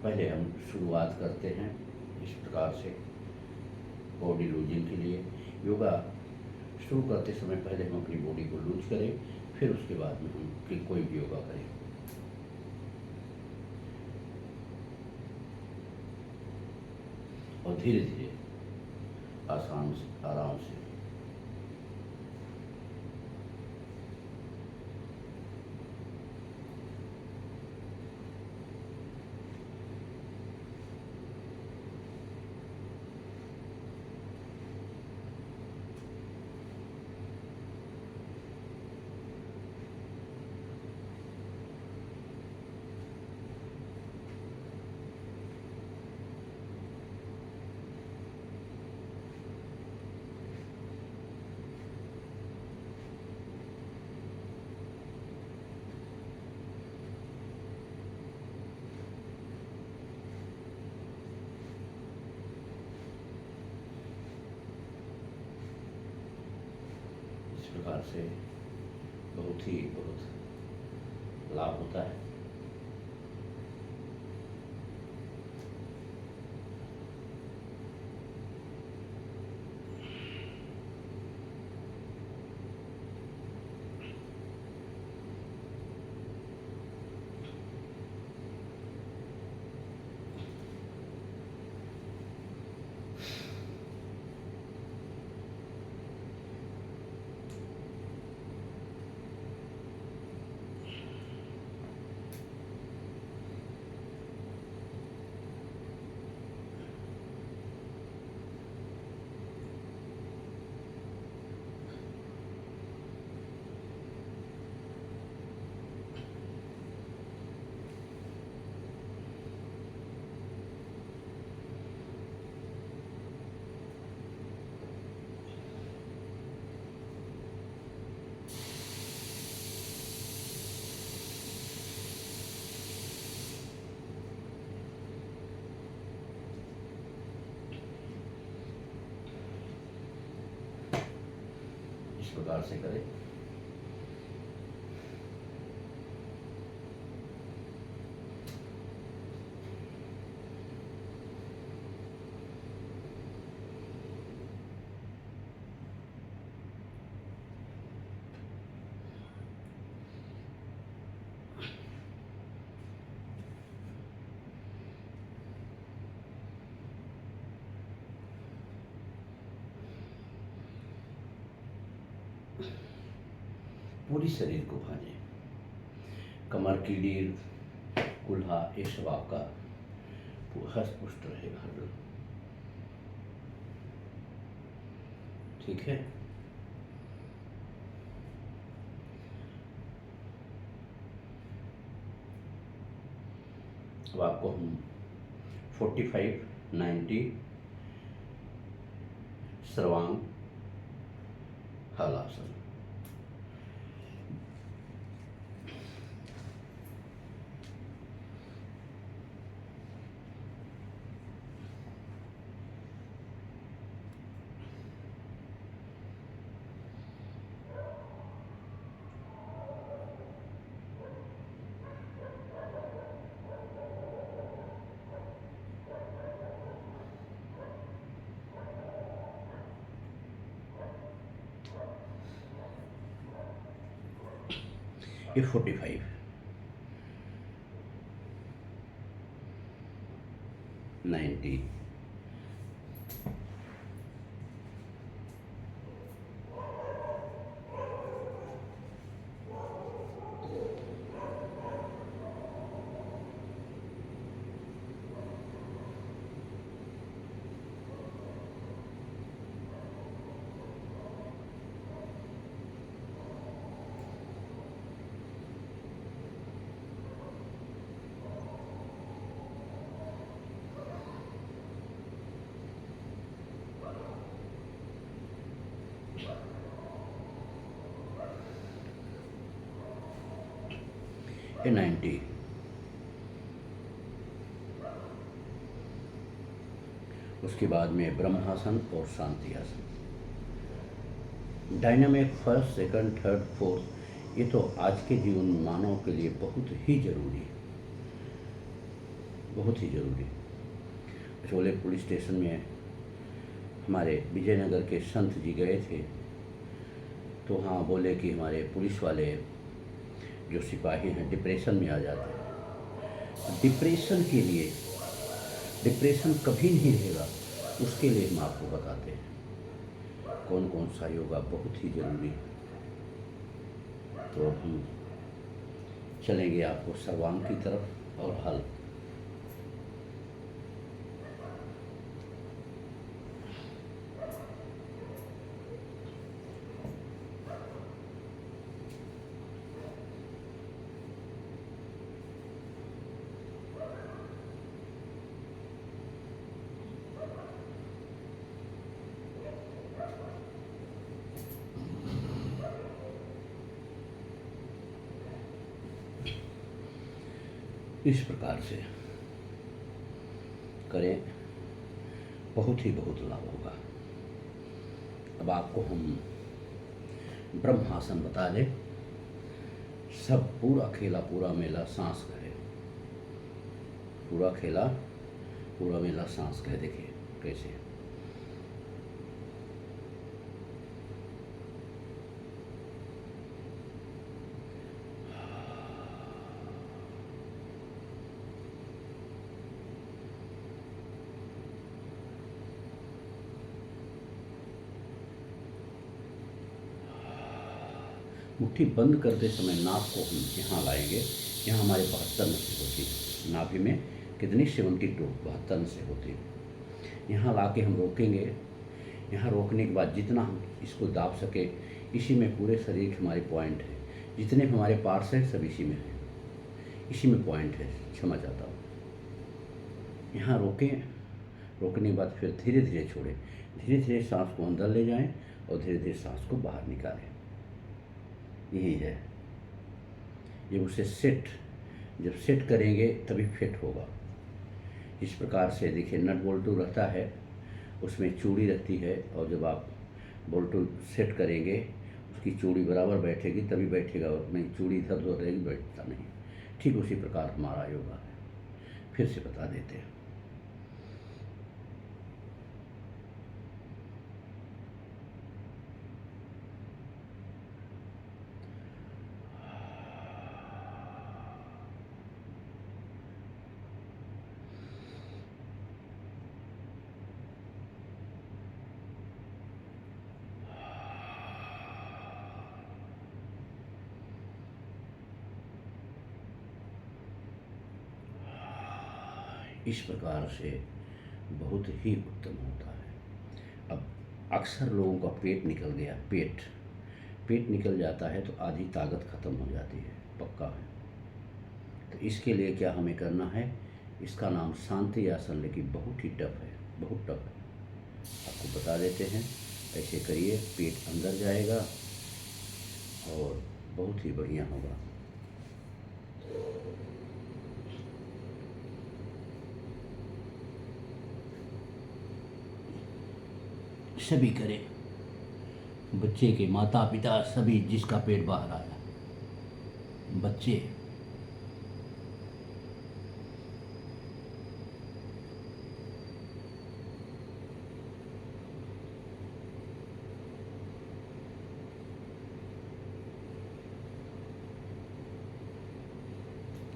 पहले हम शुरुआत करते हैं इस प्रकार से बॉडी लूजिंग के लिए। योगा शुरू करते समय पहले हम अपनी बॉडी को लूज करें, फिर उसके बाद में हम कोई भी योगा करें। और धीरे धीरे आसान से आराम से प्रकार से बहुत लाभ होता है। इस प्रकार से करें। पूरी शरीर को भांजे, कमर की रीढ़, कुल्हा, ये सब आपका हस्त पुष्ट रहेगा। ठीक है। अब आपको हम 45, 90 सर्वांग हलासन, ये 45, 90 ये 90। उसके बाद में ब्रह्मासन और शांति आसन। Dynamic first, second, third, fourth, ये तो आज के जीवन मानव के लिए बहुत ही जरूरी है। बहुत ही ज़रूरी। अजोले पुलिस स्टेशन में हमारे विजयनगर के संत जी गए थे, तो हाँ बोले कि हमारे पुलिस वाले जो सिपाही हैं डिप्रेशन में आ जाते हैं। डिप्रेशन के लिए, डिप्रेशन कभी नहीं रहेगा, उसके लिए हम आपको बताते हैं कौन कौन सा योगा बहुत ही ज़रूरी है। तो अब हम चलेंगे आपको सर्वांग की तरफ और हल। इस प्रकार से करें, बहुत ही बहुत लाभ होगा। अब आपको हम ब्रह्मासन बता दें। सब पूरा खेला पूरा मेला सांस करें, पूरा खेला पूरा मेला सांस कहे। देखिए कैसे मुट्ठी बंद करते समय नाक को हम यहाँ लाएंगे। यहाँ हमारे 72 नसें होती हैं। नाभि में कितनी 72 72 नसें होती हैं। यहाँ ला के हम रोकेंगे। यहाँ रोकने के बाद जितना हम इसको दाब सके, इसी में पूरे शरीर के हमारे पॉइंट है। जितने हमारे पार्ट्स हैं सब इसी में है, इसी में पॉइंट है। क्षमा चाहता हूँ। यहाँ रोकें, रोकने के बाद फिर धीरे धीरे छोड़ें। धीरे धीरे सांस को अंदर ले जाएं और धीरे धीरे सांस को बाहर निकालें। यही है। जब उसे जब सेट करेंगे तभी फिट होगा। इस प्रकार से देखिए, नट बोल्टू रहता है, उसमें चूड़ी रहती है, और जब आप बोल्टू सेट करेंगे उसकी चूड़ी बराबर बैठेगी तभी बैठेगा, और नहीं चूड़ी इधर उधर रहेगी बैठता नहीं। ठीक उसी प्रकार हमारा योगा है। फिर से बता देते हैं। इस प्रकार से बहुत ही उत्तम होता है। अब अक्सर लोगों का पेट निकल गया, पेट निकल जाता है तो आधी ताकत खत्म हो जाती है, पक्का है। तो इसके लिए क्या हमें करना है, इसका नाम शांति आसन, लेकिन बहुत ही टफ है, बहुत टफ है। आपको बता देते हैं, ऐसे करिए, पेट अंदर जाएगा और बहुत ही बढ़िया होगा। सभी करें, बच्चे के माता पिता सभी, जिसका पेट बाहर आया, बच्चे।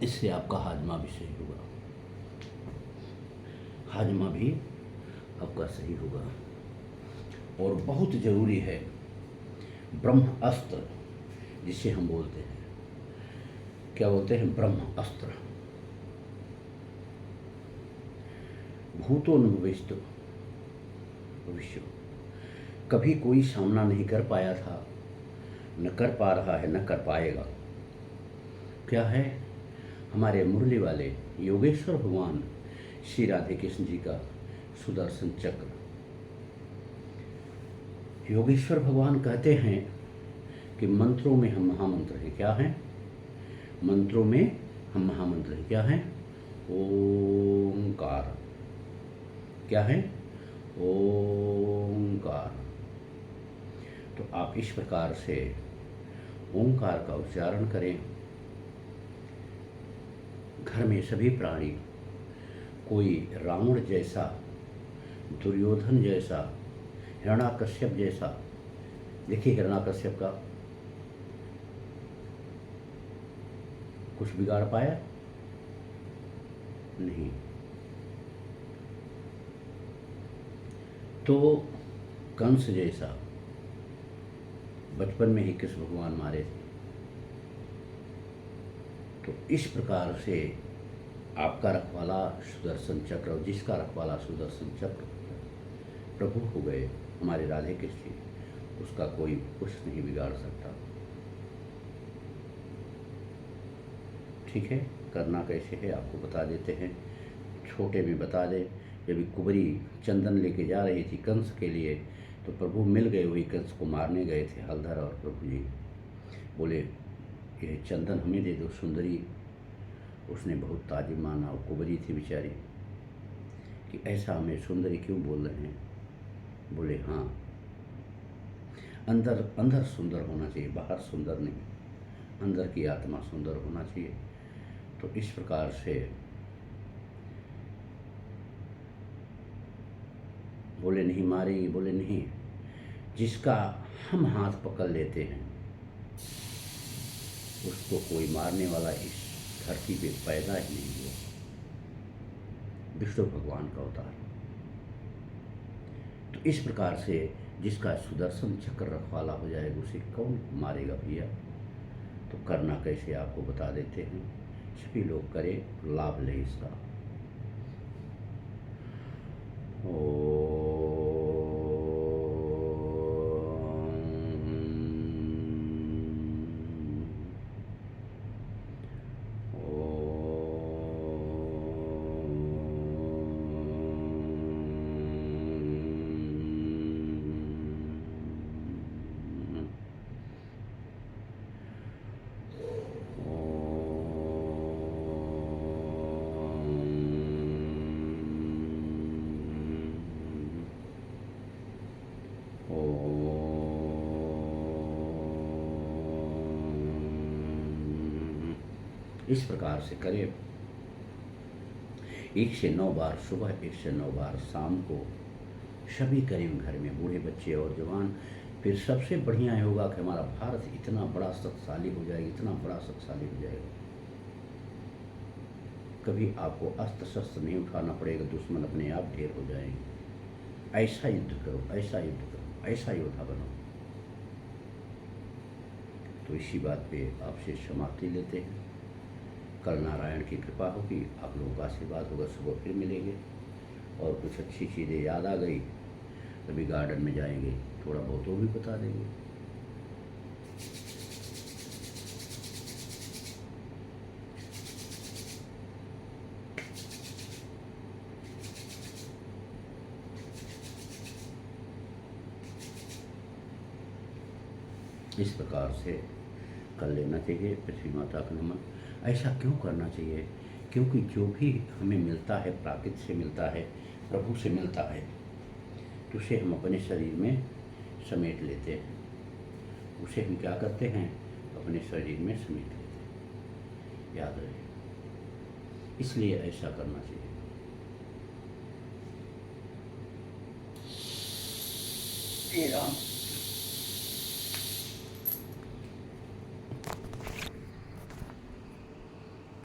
इससे आपका हाजमा भी सही होगा, हाजमा भी आपका सही होगा। और बहुत ज़रूरी है ब्रह्म अस्त्र, जिसे हम बोलते हैं, क्या बोलते हैं, ब्रह्म अस्त्र। भूतो न भविष्यतो भविष्य। कभी कोई सामना नहीं कर पाया था, न कर पा रहा है, न कर पाएगा। क्या है, हमारे मुरली वाले योगेश्वर भगवान श्री राधे कृष्ण जी का सुदर्शन चक्र। योगेश्वर भगवान कहते हैं कि मंत्रों में हम महामंत्र हैं। क्या हैं? मंत्रों में हम महामंत्र हैं। क्या हैं? ओंकार। क्या है? ओंकार। तो आप इस प्रकार से ओंकार का उच्चारण करें। घर में सभी प्राणी कोई रावण जैसा, दुर्योधन जैसा, हिरण्याकश्यप जैसा, देखिए हिरण्याकश्यप का कुछ बिगाड़ पाया? नहीं। तो कंस जैसा बचपन में ही कृष्ण भगवान मारे थे। तो इस प्रकार से आपका रखवाला सुदर्शन चक्र, और जिसका रखवाला सुदर्शन चक्र प्रभु हो गए हमारे राधे कृष्ण जी, उसका कोई कुछ नहीं बिगाड़ सकता। ठीक है, करना कैसे है आपको बता देते हैं, छोटे में बता दें। जब कुबरी चंदन लेके जा रही थी कंस के लिए, तो प्रभु मिल गए, वही कंस को मारने गए थे हलधर, और प्रभु जी बोले ये चंदन हमें दे दो सुंदरी। उसने बहुत ताजुब माना, और कुबरी थी बेचारी कि ऐसा हमें सुंदरी क्यों बोल रहे हैं। बोले हाँ, अंदर अंदर सुंदर होना चाहिए, बाहर सुंदर नहीं, अंदर की आत्मा सुंदर होना चाहिए। तो इस प्रकार से बोले नहीं मारेंगे। बोले नहीं, जिसका हम हाथ पकड़ लेते हैं उसको कोई मारने वाला इस धरती पे पैदा ही नहीं हुआ। विष्णु भगवान का अवतार। तो इस प्रकार से जिसका सुदर्शन चक्र रखवाला हो जाएगा उसे कौन मारेगा भैया। तो करना कैसे आपको बता देते हैं, सभी लोग करें, लाभ लें इसका। इस प्रकार से करें, 1 से 9 बार सुबह, 1 से 9 बार शाम को, सभी करें घर में, बूढ़े बच्चे और जवान। फिर सबसे बढ़िया होगा कि हमारा भारत इतना बड़ा शक्तिशाली हो जाएगा, इतना बड़ा शक्तिशाली हो जाएगा, कभी आपको अस्त्र शस्त्र नहीं उठाना पड़ेगा, दुश्मन अपने आप ढेर हो जाएंगे। ऐसा युद्ध करो, ऐसा युद्ध करो, ऐसा योद्धा बनो। तो इसी बात पे आपसे समाप्ति लेते हैं। कल नारायण की कृपा होगी, आप लोगों का आशीर्वाद होगा, सुबह फिर मिलेंगे। और कुछ अच्छी चीज़ें याद आ गई कभी गार्डन में जाएंगे, थोड़ा बहुत वो भी बता देंगे। इस प्रकार से कर लेना चाहिए। पृथ्वी माता का नमन। ऐसा क्यों करना चाहिए? क्योंकि जो भी हमें मिलता है प्राकृतिक से मिलता है, प्रभु से मिलता है, तो उसे हम अपने शरीर में समेट लेते हैं। उसे हम क्या करते हैं? अपने शरीर में समेट लेते हैं। याद रहे, इसलिए ऐसा करना चाहिए। हे राम।